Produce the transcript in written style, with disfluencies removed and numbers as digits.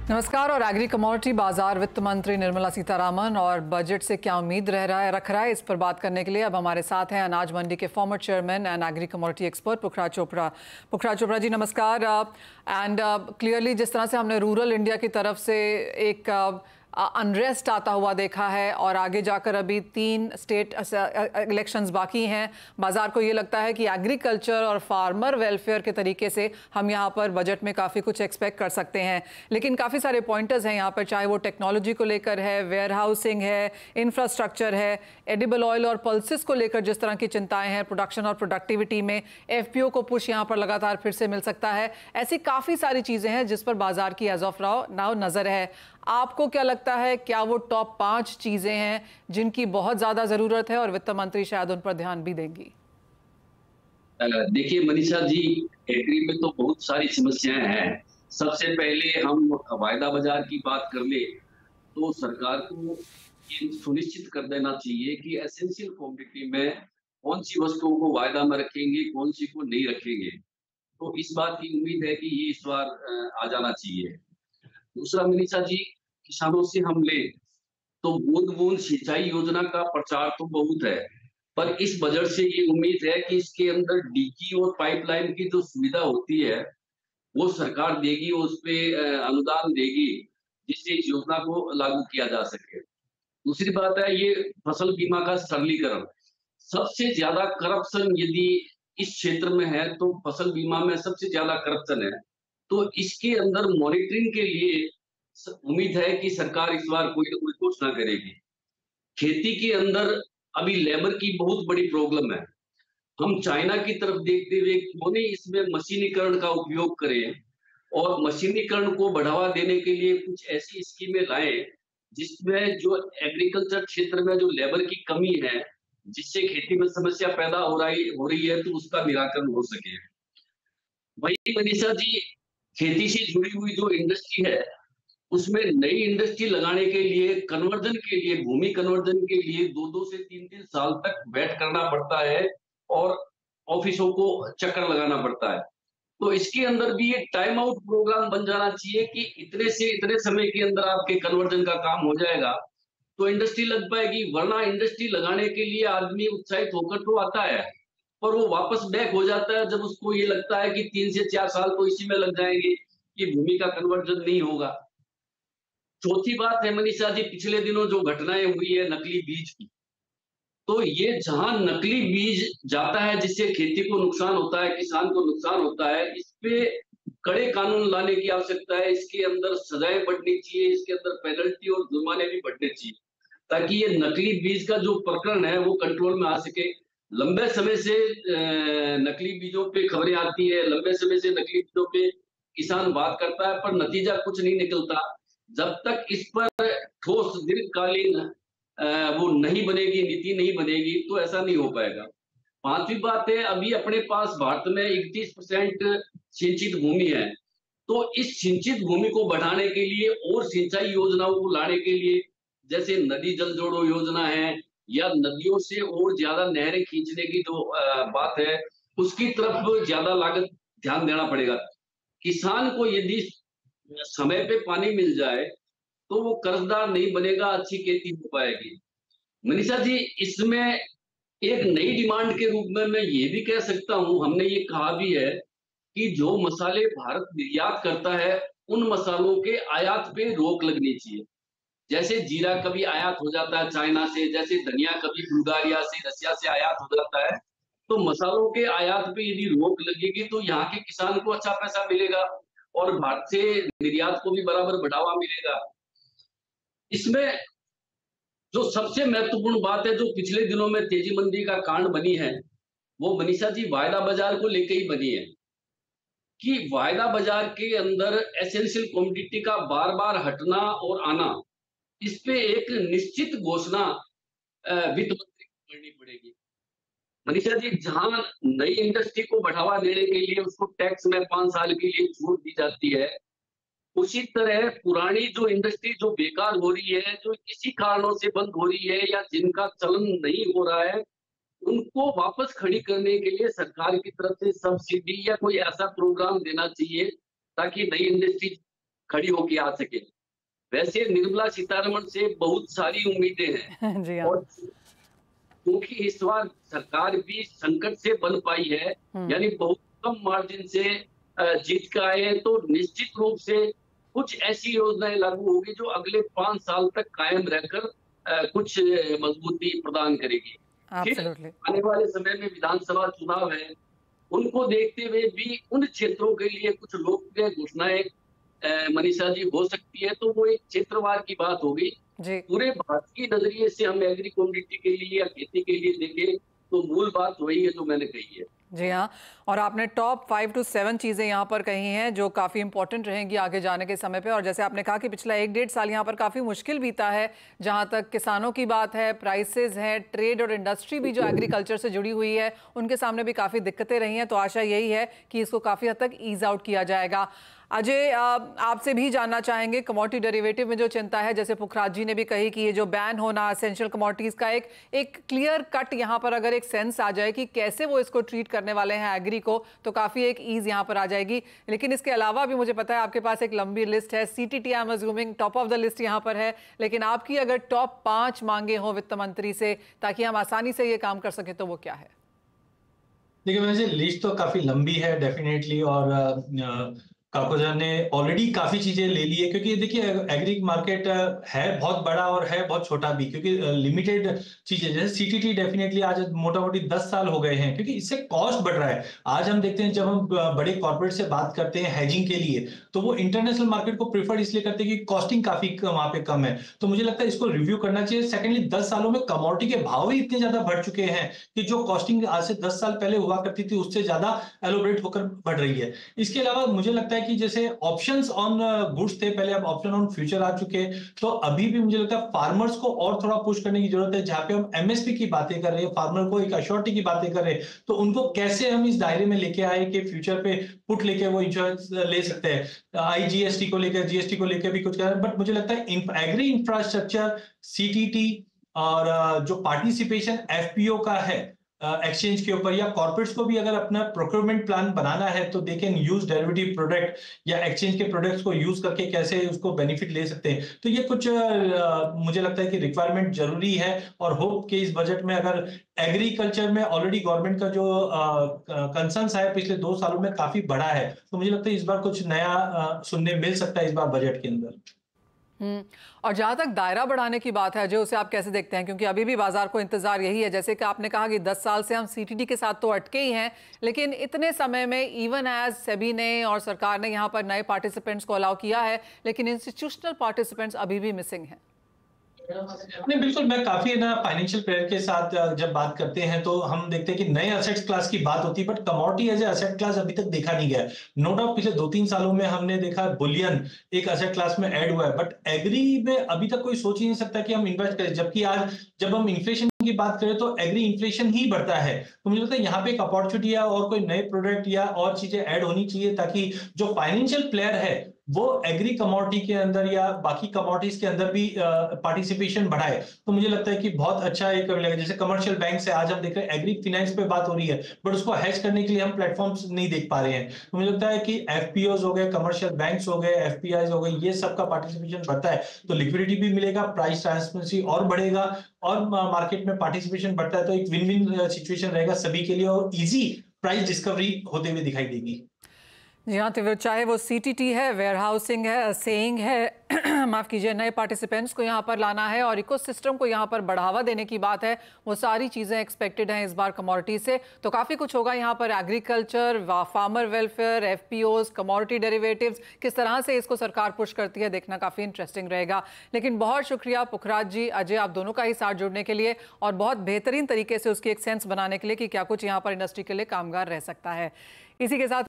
नमस्कार। और agree commodity बाजार वित्त मंत्री निर्मला सीतारामन और बजट से क्या उम्मीद रख रहा है, इस पर बात करने के लिए अब हमारे साथ हैं अनाज मंडी के former chairman and agri commodity expert Pukhraj Chopra. Pukhraj Chopra ji नमस्कार। एंड क्लियरली जिस तरह से हमने रूरल इंडिया की तरफ से एक अनरेस्ट आता हुआ देखा है और आगे जाकर अभी 3 स्टेट इलेक्शंस बाकी हैं, बाजार को ये लगता है कि एग्रीकल्चर और फार्मर वेलफेयर के तरीके से हम यहाँ पर बजट में काफ़ी कुछ एक्सपेक्ट कर सकते हैं। लेकिन काफ़ी सारे पॉइंटर्स हैं यहाँ पर, चाहे वो टेक्नोलॉजी को लेकर है, वेयर हाउसिंग है, इंफ्रास्ट्रक्चर है, एडिबल ऑयल और पल्सेस को लेकर जिस तरह की चिंताएं हैं, प्रोडक्शन और प्रोडक्टिविटी में FPO को पुश यहाँ पर लगातार फिर से मिल सकता है। ऐसी काफ़ी सारी चीज़ें हैं जिस पर बाजार की एज ऑफ नाउ नज़र है। आपको क्या लगता है, क्या वो टॉप 5 चीजें हैं जिनकी बहुत ज्यादा जरूरत है और वित्त मंत्री शायद उन पर ध्यान भी देंगी? देखिए मनीषा जी, एग्री में तो बहुत सारी समस्याएं हैं। सबसे पहले हम वायदा बाजार की बात कर ले तो सरकार को ये सुनिश्चित कर देना चाहिए कि एसेंशियल कमोडिटी में कौन सी वस्तुओं को वायदा में रखेंगे, कौन सी को नहीं रखेंगे। तो इस बात की उम्मीद है कि ये इस बार आ जाना चाहिए। दूसरा मनीषा जी, किसानों से हम ले तो बूंद बूंद सिंचाई योजना का प्रचार तो बहुत है, पर इस बजट से ये उम्मीद है कि इसके अंदर डीकी और पाइपलाइन की जो सुविधा होती है वो सरकार देगी, उस पे अनुदान देगी, जिससे इस योजना को लागू किया जा सके। दूसरी बात है ये फसल बीमा का सरलीकरण। सबसे ज्यादा करप्शन यदि इस क्षेत्र में है तो फसल बीमा में सबसे ज्यादा करप्शन है। तो इसके अंदर मॉनिटरिंग के लिए उम्मीद है कि सरकार इस बार कोई ना कोई घोषणा करेगी। खेती के अंदर अभी लेबर की बहुत बड़ी प्रॉब्लम है। हम चाइना की तरफ देखते हुए क्यों नहीं इसमें मशीनीकरण का उपयोग करें और मशीनीकरण को बढ़ावा देने के लिए कुछ ऐसी स्कीमें लाएं जिसमें जो एग्रीकल्चर क्षेत्र में जो लेबर की कमी है, जिससे खेती में समस्या पैदा हो रही है, तो उसका निराकरण हो सके। वही मनीषा जी, खेती से जुड़ी हुई जो इंडस्ट्री है उसमें नई इंडस्ट्री लगाने के लिए, कन्वर्जन के लिए, भूमि कन्वर्जन के लिए 2-2 से 3-3 साल तक वेट करना पड़ता है और ऑफिसों को चक्कर लगाना पड़ता है। तो इसके अंदर भी ये टाइम आउट प्रोग्राम बन जाना चाहिए कि इतने से इतने समय के अंदर आपके कन्वर्जन का काम हो जाएगा तो इंडस्ट्री लग पाएगी। वरना इंडस्ट्री लगाने के लिए आदमी उत्साहित होकर तो आता है पर वो वापस बैक हो जाता है जब उसको ये लगता है कि 3 से 4 साल तो इसी में लग जाएंगे कि भूमि का कन्वर्जन नहीं होगा। चौथी बात है मनीषा जी, पिछले दिनों जो घटनाएं हुई है नकली बीज की, तो ये जहां नकली बीज जाता है जिससे खेती को नुकसान होता है, किसान को नुकसान होता है, इस पे कड़े कानून लाने की आवश्यकता है। इसके अंदर सजाएं बढ़नी चाहिए, इसके अंदर पेनल्टी और जुर्माने भी बढ़ने चाहिए ताकि ये नकली बीज का जो प्रकरण है वो कंट्रोल में आ सके। लंबे समय से नकली बीजों पे खबरें आती है, लंबे समय से नकली बीजों पे किसान बात करता है पर नतीजा कुछ नहीं निकलता। जब तक इस पर ठोस दीर्घकालीन वो नहीं बनेगी, नीति नहीं बनेगी, तो ऐसा नहीं हो पाएगा। पांचवी बात है, अभी अपने पास भारत में 31% सिंचित भूमि है, तो इस सिंचित भूमि को बढ़ाने के लिए और सिंचाई योजनाओं को लाने के लिए, जैसे नदी जल जोड़ो योजना है या नदियों से और ज्यादा नहरें खींचने की जो बात है, उसकी तरफ ज्यादा लागत ध्यान देना पड़ेगा। किसान को यदि समय पे पानी मिल जाए तो वो कर्जदार नहीं बनेगा, अच्छी खेती हो पाएगी। मनीषा जी, इसमें एक नई डिमांड के रूप में मैं ये भी कह सकता हूं, हमने ये कहा भी है कि जो मसाले भारत निर्यात करता है उन मसालों के आयात पे रोक लगनी चाहिए। जैसे जीरा कभी आयात हो जाता है चाइना से, जैसे धनिया कभी बुल्गारिया से, रसिया से आयात हो जाता है, तो मसालों के आयात पे यदि रोक लगेगी तो यहाँ के किसान को अच्छा पैसा मिलेगा और भारत से निर्यात को भी बराबर बढ़ावा मिलेगा। इसमें जो सबसे महत्वपूर्ण बात है, जो पिछले दिनों में तेजी मंदी का कारण बनी है, वो मनीषा जी वायदा बाजार को लेकर ही बनी है कि वायदा बाजार के अंदर एसेंशियल कमोडिटी का बार बार हटना और आना, इस पे एक निश्चित घोषणा वित्त मंत्री को करनी पड़ेगी। मनीषा जी, जहां नई इंडस्ट्री को बढ़ावा देने के लिए उसको टैक्स में 5 साल के लिए छूट दी जाती है, उसी तरह पुरानी जो इंडस्ट्री जो बेकार हो रही है, जो किसी कारणों से बंद हो रही है या जिनका चलन नहीं हो रहा है, उनको वापस खड़ी करने के लिए सरकार की तरफ से सब्सिडी या कोई ऐसा प्रोग्राम देना चाहिए ताकि नई इंडस्ट्री खड़ी होके आ सके। वैसे निर्मला सीतारमण से बहुत सारी उम्मीदें हैं जी हाँ। और क्योंकि इस बार सरकार भी संकट से बन पाई है, यानी बहुत कम मार्जिन से जीत के आए हैं, तो निश्चित रूप से कुछ ऐसी योजनाएं लागू होगी जो अगले 5 साल तक कायम रहकर कुछ मजबूती प्रदान करेगी। फिर एब्सोल्युटली। आने वाले समय में विधानसभा चुनाव है, उनको देखते हुए भी उन क्षेत्रों के लिए कुछ लोकप्रिय घोषणाएं मनीषा जी हो सकती है, तो वो एक क्षेत्रवार की बात होगी। जी। पूरे भारत के नजरिए से हम एग्री कम्युनिटी के लिए या खेती के लिए देखें तो मूल बात वही है जो मैंने कही है। जी हाँ, और आपने टॉप 5 to 7 चीज़ें यहाँ पर कही हैं जो काफ़ी इंपॉर्टेंट रहेंगी आगे जाने के समय पे। और जैसे आपने कहा कि पिछला 1-1.5 साल यहाँ पर काफ़ी मुश्किल बीता है, जहाँ तक किसानों की बात है, प्राइसेस हैं, ट्रेड और इंडस्ट्री भी जो एग्रीकल्चर से जुड़ी हुई है, उनके सामने भी काफ़ी दिक्कतें रही हैं। तो आशा यही है कि इसको काफ़ी हद तक ईज आउट किया जाएगा। अजय, आपसे भी जानना चाहेंगे कमोडिटी डेरिवेटिव में जो चिंता है, जैसे पुखराज जी ने भी कही कि ये जो बैन होना एसेंशियल कमोडिटीज का एक क्लियर कट यहाँ पर अगर एक सेंस आ जाए कि कैसे वो इसको ट्रीट करने वाले हैं एग्री को, तो काफ़ी एक ईज यहाँ पर आ जाएगी। लेकिन इसके अलावा भी मुझे पता है आपके पास एक लंबी लिस्ट है। CTT I am assuming top of the list यहाँ पर है, लेकिन आपकी अगर टॉप 5 मांगे हो वित्त मंत्री से ताकि हम आसानी से ये काम कर सकें, तो वो क्या है? देखिए, वैसे लिस्ट तो काफी लंबी है डेफिनेटली, और काकोजा ने ऑलरेडी काफी चीजें ले ली है, क्योंकि देखिए एग्री मार्केट है बहुत बड़ा और है बहुत छोटा भी, क्योंकि लिमिटेड चीजें जैसे सीटीटी डेफिनेटली आज मोटा मोटी 10 साल हो गए हैं, क्योंकि इससे कॉस्ट बढ़ रहा है। आज हम देखते हैं जब हम बड़े कॉर्पोरेट से बात करते हैं हेजिंग के लिए, तो वो इंटरनेशनल मार्केट को प्रेफर इसलिए करते हैं कि कॉस्टिंग काफी वहां पे कम है। तो मुझे लगता है इसको रिव्यू करना चाहिए। सेकेंडली, 10 सालों में कमोडिटी के भाव ही इतने ज्यादा बढ़ चुके हैं कि जो कॉस्टिंग आज से 10 साल पहले हुआ करती थी उससे ज्यादा एलोबरेट होकर बढ़ रही है। इसके अलावा मुझे लगता है कि जैसे ऑप्शंस ऑन गुड्स थे पहले, अब ऑप्शन ऑन फ्यूचर आ चुके हैं, तो अभी भी मुझे लगता है फार्मर्स को और थोड़ा पुश करने की जरूरत है। जहां पे हम एमएसपी की बातें कर रहे हैं, फार्मर को एक अश्योरिटी की बातें कर रहे हैं, तो उनको कैसे हम इस दायरे में लेके आए कि फ्यूचर पे पुट लेके वो इंश्योरेंस ले सकते हैं। आईजीएसटी को लेकर, जीएसटी को लेकर भी कुछ कर रहे हैं, बट मुझे लगता है एग्री इंफ्रास्ट्रक्चर, सीटीटी और जो पार्टिसिपेशन एफपीओ का है एक्सचेंज के ऊपर, या कॉर्पोरेट्स को भी अगर अपना प्रोक्योरमेंट प्लान बनाना है तो they can use derivative product या एक्सचेंज के प्रोडक्ट्स को यूज करके कैसे उसको बेनिफिट ले सकते हैं। तो ये कुछ मुझे लगता है कि रिक्वायरमेंट जरूरी है, और होप कि इस बजट में अगर एग्रीकल्चर में ऑलरेडी गवर्नमेंट का जो कंसर्न्स है पिछले 2 सालों में काफी बड़ा है, तो मुझे लगता है इस बार कुछ नया सुनने मिल सकता है इस बार बजट के अंदर। और जहां तक दायरा बढ़ाने की बात है जो, उसे आप कैसे देखते हैं? क्योंकि अभी भी बाजार को इंतजार यही है, जैसे कि आपने कहा कि 10 साल से हम सीटीटी के साथ तो अटके ही हैं, लेकिन इतने समय में इवन एज सेबी ने और सरकार ने यहां पर नए पार्टिसिपेंट्स को अलाउ किया है, लेकिन इंस्टीट्यूशनल पार्टिसिपेंट्स अभी भी मिसिंग हैं। नहीं, बिल्कुल, मैं काफी ना फाइनेंशियल प्लेयर के साथ जब बात करते हैं तो हम देखते हैं कि नए एसेट्स क्लास की बात होती है, but commodity as a asset class अभी तक देखा नहीं गया। नो डाउट पिछले 2-3 सालों में हमने देखा बुलियन एक एसेट क्लास में ऐड हुआ है, बट एग्री में अभी तक कोई सोच ही नहीं सकता कि हम इन्वेस्ट करें, जबकि आज जब हम इन्फ्लेशन की बात करें तो एग्री इन्फ्लेशन ही बढ़ता है। तो मुझे लगता है यहाँ पे एक अपॉर्चुनिटी है और कोई नए प्रोडक्ट या और चीजें ऐड होनी चाहिए, ताकि जो फाइनेंशियल प्लेयर है वो एग्री कमोडिटी के अंदर या बाकी कमोडिटीज के अंदर भी पार्टिसिपेशन बढ़ाए। तो मुझे लगता है कि बहुत अच्छा एक मिलेगा। जैसे कमर्शियल बैंक से आज हम देख रहे हैं एग्री फाइनेंस पे बात हो रही है, बट उसको हैच करने के लिए हम प्लेटफॉर्म्स नहीं देख पा रहे हैं। तो मुझे लगता है कि एफपीओज हो गए, कमर्शियल बैंक्स हो गए, एफपीआईज हो गए, ये सब का पार्टिसिपेशन बढ़ता है तो लिक्विडिटी भी मिलेगा, प्राइस ट्रांसपेरेंसी और बढ़ेगा, और मार्केट में पार्टिसिपेशन बढ़ता है तो एक विन विन सिचुएशन रहेगा सभी के लिए, और इजी प्राइस डिस्कवरी होते हुए दिखाई देगी। जी हाँ, तो चाहे वो सीटीटी है, वेयरहाउसिंग है, सेइंग है, माफ़ कीजिए, नए पार्टिसिपेंट्स को यहाँ पर लाना है और इकोसिस्टम को यहाँ पर बढ़ावा देने की बात है, वो सारी चीज़ें एक्सपेक्टेड हैं इस बार कमोडिटी से। तो काफ़ी कुछ होगा यहाँ पर, agriculture, farmer welfare, FPOs, commodity derivatives, किस तरह से इसको सरकार पुश करती है, देखना काफ़ी इंटरेस्टिंग रहेगा। लेकिन बहुत शुक्रिया पुखराज जी, अजय, आप दोनों का ही साथ जुड़ने के लिए और बहुत बेहतरीन तरीके से उसकी एक सेंस बनाने के लिए कि क्या कुछ यहाँ पर इंडस्ट्री के लिए कामगार रह सकता है। इसी के साथ